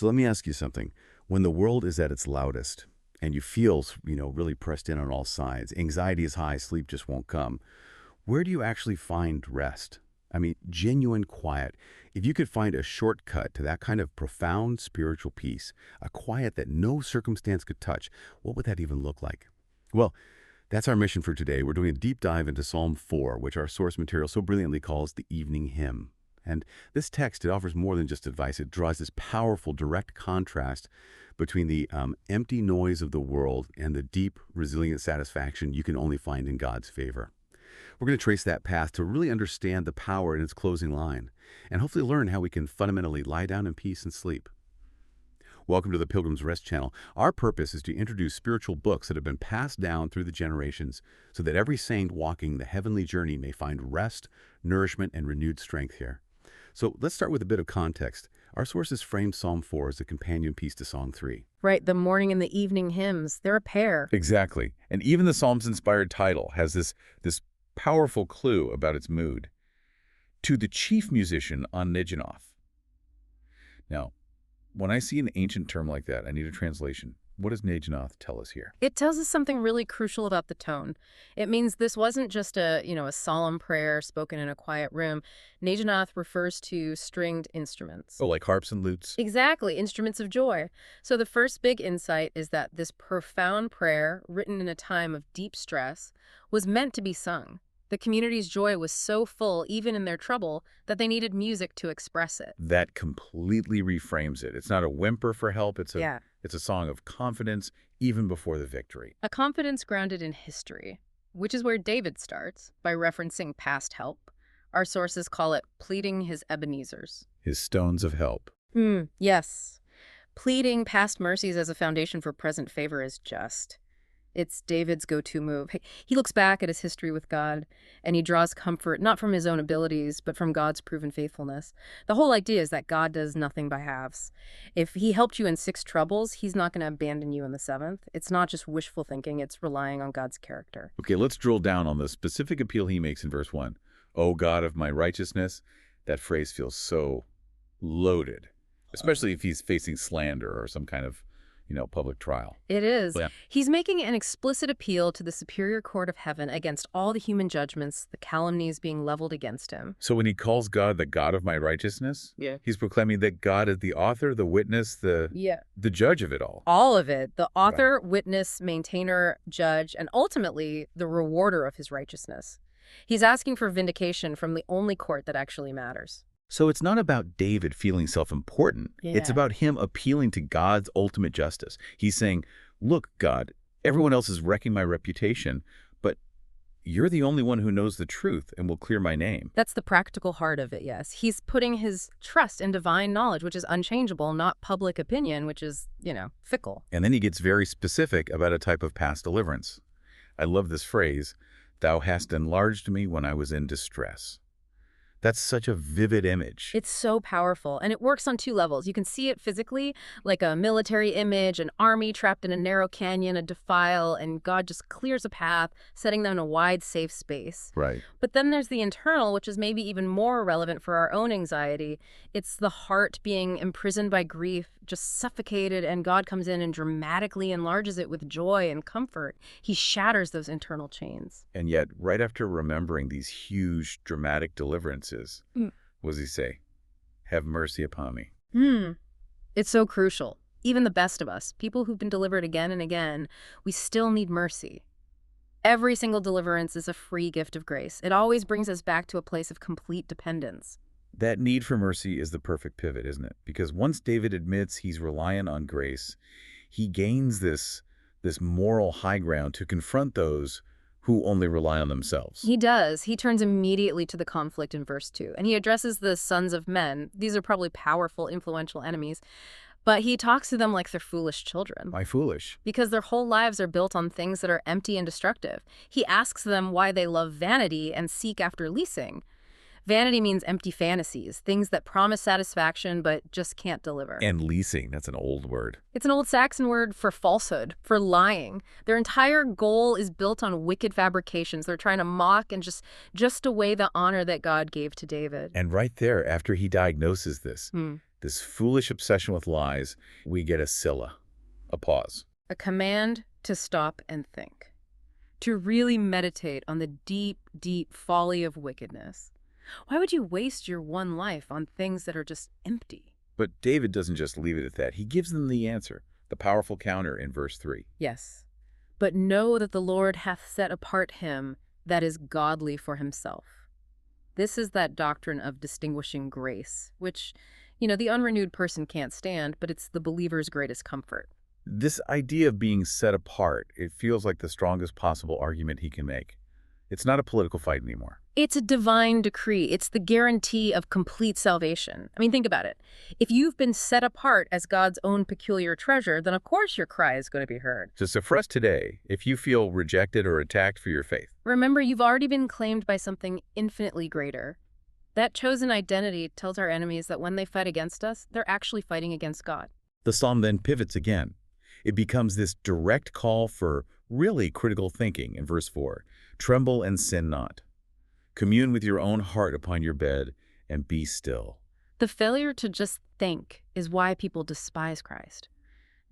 So let me ask you something. When the world is at its loudest and you feel, really pressed in on all sides, anxiety is high, sleep just won't come, where do you actually find rest? I mean, genuine quiet. If you could find a shortcut to that kind of profound spiritual peace, a quiet that no circumstance could touch, what would that even look like? Well, that's our mission for today. We're doing a deep dive into Psalm 4, which our source material so brilliantly calls the evening hymn. And this text, it offers more than just advice. It draws this powerful, direct contrast between the empty noise of the world and the deep, resilient satisfaction you can only find in God's favor. We're going to trace that path to really understand the power in its closing line and hopefully learn how we can fundamentally lie down in peace and sleep. Welcome to the Pilgrim's Rest channel. Our purpose is to introduce spiritual books that have been passed down through the generations so that every saint walking the heavenly journey may find rest, nourishment, and renewed strength here. So let's start with a bit of context. Our sources frame Psalm 4 as a companion piece to Psalm 3. Right, the morning and the evening hymns, they're a pair. Exactly. And even the Psalm's inspired title has this powerful clue about its mood. To the chief musician on Nijinoth. Now, when I see an ancient term like that, I need a translation. What does Nijinoth tell us here? It tells us something really crucial about the tone. It means this wasn't just a solemn prayer spoken in a quiet room. Nijinoth refers to stringed instruments. Oh, like harps and lutes? Exactly, instruments of joy. So the first big insight is that this profound prayer, written in a time of deep stress, was meant to be sung. The community's joy was so full, even in their trouble, that they needed music to express it. That completely reframes it. It's not a whimper for help. It's a song of confidence, even before the victory. A confidence grounded in history, which is where David starts, by referencing past help. Our sources call it pleading his Ebenezers. His stones of help. Yes. Pleading past mercies as a foundation for present favor is just. It's David's go-to move. He looks back at his history with God, and he draws comfort not from his own abilities, but from God's proven faithfulness. The whole idea is that God does nothing by halves. If he helped you in 6 troubles, he's not going to abandon you in the 7th. It's not just wishful thinking, it's relying on God's character. Okay, let's drill down on the specific appeal he makes in verse 1. O God of my righteousness. That phrase feels so loaded, especially if he's facing slander or some kind of public trial. It is. Yeah. He's making an explicit appeal to the superior court of heaven against all the human judgments, the calumnies being leveled against him. So when he calls God the God of my righteousness, he's proclaiming that God is the author, the witness, the judge of it all. All of it. The author, witness, maintainer, judge, and ultimately the rewarder of his righteousness. He's asking for vindication from the only court that actually matters. So it's not about David feeling self-important. It's about him appealing to God's ultimate justice. He's saying, look, God, everyone else is wrecking my reputation, but you're the only one who knows the truth and will clear my name. That's the practical heart of it, yes. He's putting his trust in divine knowledge, which is unchangeable, not public opinion, which is, fickle. And then he gets very specific about a type of past deliverance. I love this phrase, thou hast enlarged me when I was in distress. That's such a vivid image. It's so powerful, and it works on 2 levels. You can see it physically, like a military image, an army trapped in a narrow canyon, a defile, and God just clears a path, setting them in a wide, safe space. Right. But then there's the internal, which is maybe even more relevant for our own anxiety. It's the heart being imprisoned by grief, just suffocated, and God comes in and dramatically enlarges it with joy and comfort. He shatters those internal chains. And yet, right after remembering these huge, dramatic deliverances, what does he say? Have mercy upon me. It's so crucial. Even the best of us, people who've been delivered again and again, we still need mercy. Every single deliverance is a free gift of grace. It always brings us back to a place of complete dependence. That need for mercy is the perfect pivot, isn't it? Because once David admits he's reliant on grace, he gains this moral high ground to confront those who only rely on themselves. He does. He turns immediately to the conflict in verse 2, and he addresses the sons of men. These are probably powerful, influential enemies, but he talks to them like they're foolish children. Why foolish? Because their whole lives are built on things that are empty and destructive. He asks them why they love vanity and seek after leasing. Vanity means empty fantasies, things that promise satisfaction but just can't deliver. And leasing, that's an old word. It's an old Saxon word for falsehood, for lying. Their entire goal is built on wicked fabrications. They're trying to mock and just away the honor that God gave to David. And right there, after he diagnoses this, this foolish obsession with lies, we get a Selah, a pause. A command to stop and think, to really meditate on the deep, deep folly of wickedness. Why would you waste your one life on things that are just empty? But David doesn't just leave it at that. He gives them the answer, the powerful counter in verse 3. Yes. But know that the Lord hath set apart him that is godly for himself. This is that doctrine of distinguishing grace, which, the unrenewed person can't stand, but it's the believer's greatest comfort. This idea of being set apart, it feels like the strongest possible argument he can make. It's not a political fight anymore. It's a divine decree. It's the guarantee of complete salvation. I mean, think about it. If you've been set apart as God's own peculiar treasure, then of course your cry is going to be heard. So for us today, if you feel rejected or attacked for your faith, remember, you've already been claimed by something infinitely greater. That chosen identity tells our enemies that when they fight against us, they're actually fighting against God. the psalm then pivots again. It becomes this direct call for really critical thinking in verse 4. Tremble and sin not. Commune with your own heart upon your bed and be still. The failure to just think is why people despise Christ.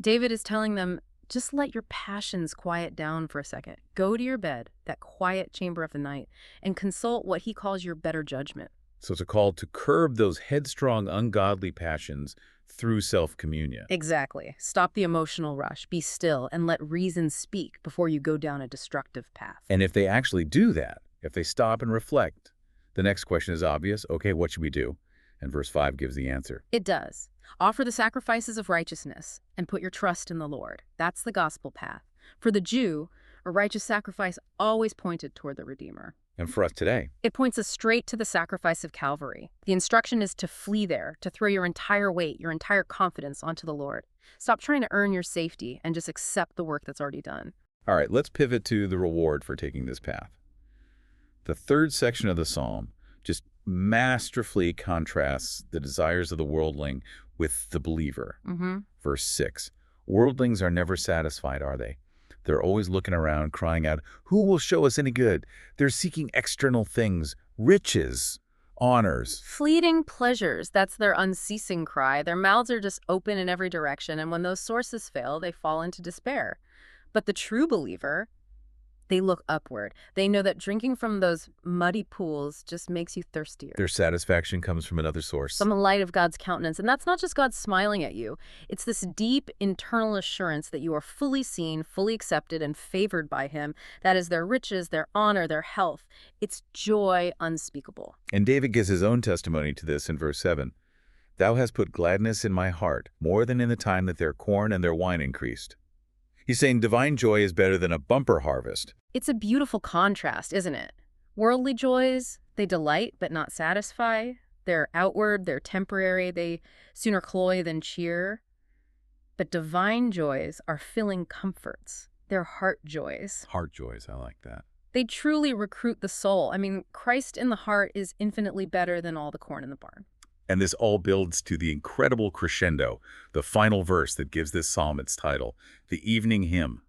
David is telling them, just let your passions quiet down for a second. Go to your bed, that quiet chamber of the night, and consult what he calls your better judgment. So it's a call to curb those headstrong, ungodly passions through self-communion. Exactly. Stop the emotional rush, be still, and let reason speak before you go down a destructive path. And if they actually do that, if they stop and reflect, the next question is obvious. Okay, what should we do? And verse 5 gives the answer. It does. Offer the sacrifices of righteousness and put your trust in the Lord. That's the gospel path. For the Jew, a righteous sacrifice always pointed toward the Redeemer. And for us today, it points us straight to the sacrifice of Calvary. The instruction is to flee there, to throw your entire weight, your entire confidence onto the Lord. Stop trying to earn your safety and just accept the work that's already done. All right, let's pivot to the reward for taking this path. The third section of the psalm just masterfully contrasts the desires of the worldling with the believer. Verse 6, worldlings are never satisfied, are they? They're always looking around, crying out, who will show us any good? They're seeking external things, riches, honors. Fleeting pleasures, that's their unceasing cry. Their mouths are just open in every direction, and when those sources fail, they fall into despair. But the true believer, they look upward. They know that drinking from those muddy pools just makes you thirstier. Their satisfaction comes from another source. From the light of God's countenance. And that's not just God smiling at you. It's this deep internal assurance that you are fully seen, fully accepted, and favored by him. That is their riches, their honor, their health. It's joy unspeakable. And David gives his own testimony to this in verse 7. Thou hast put gladness in my heart, more than in the time that their corn and their wine increased. He's saying divine joy is better than a bumper harvest. It's a beautiful contrast, isn't it? Worldly joys, they delight but not satisfy. They're outward, they're temporary, they sooner cloy than cheer. But divine joys are filling comforts. They're heart joys. Heart joys, I like that. They truly recruit the soul. I mean, Christ in the heart is infinitely better than all the corn in the barn. And this all builds to the incredible crescendo, the final verse that gives this psalm its title, the evening hymn,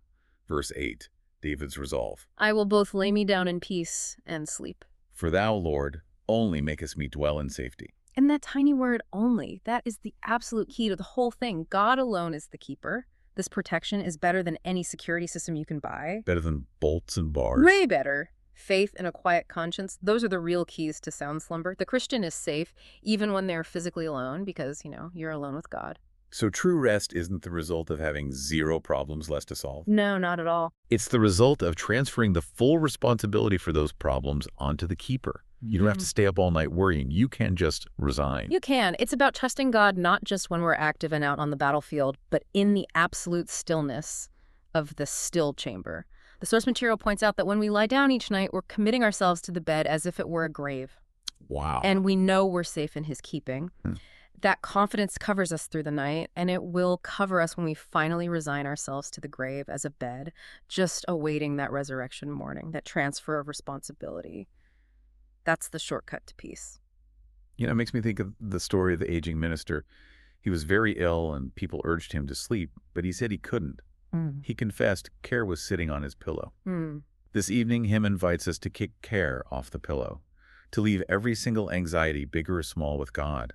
verse 8, David's resolve. I will both lay me down in peace and sleep. For thou, Lord, only makest me dwell in safety. And that tiny word only, that is the absolute key to the whole thing. God alone is the keeper. This protection is better than any security system you can buy. Better than bolts and bars. Way better. Faith and a quiet conscience, those are the real keys to sound slumber. The Christian is safe even when they're physically alone because, you're alone with God. So true rest isn't the result of having zero problems left to solve? No, not at all. It's the result of transferring the full responsibility for those problems onto the keeper. You don't have to stay up all night worrying. You can just resign. You can. It's about trusting God not just when we're active and out on the battlefield, but in the absolute stillness of the still chamber. The source material points out that when we lie down each night, we're committing ourselves to the bed as if it were a grave. Wow. And we know we're safe in his keeping. That confidence covers us through the night, and it will cover us when we finally resign ourselves to the grave as a bed, just awaiting that resurrection morning, that transfer of responsibility. That's the shortcut to peace. It makes me think of the story of the aging minister. He was very ill, and people urged him to sleep, but he said he couldn't. He confessed care was sitting on his pillow. This evening, hymn invites us to kick care off the pillow, to leave every single anxiety, big or small, with God,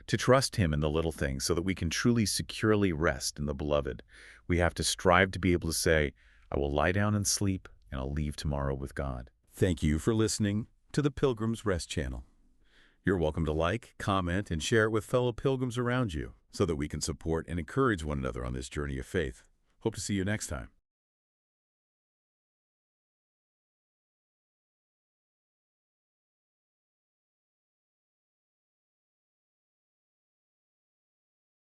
To trust Him in the little things so that we can truly securely rest in the Beloved, we have to strive to be able to say, I will lie down and sleep, and I'll leave tomorrow with God. Thank you for listening to the Pilgrim's Rest channel. You're welcome to like, comment, and share it with fellow pilgrims around you so that we can support and encourage one another on this journey of faith. Hope to see you next time.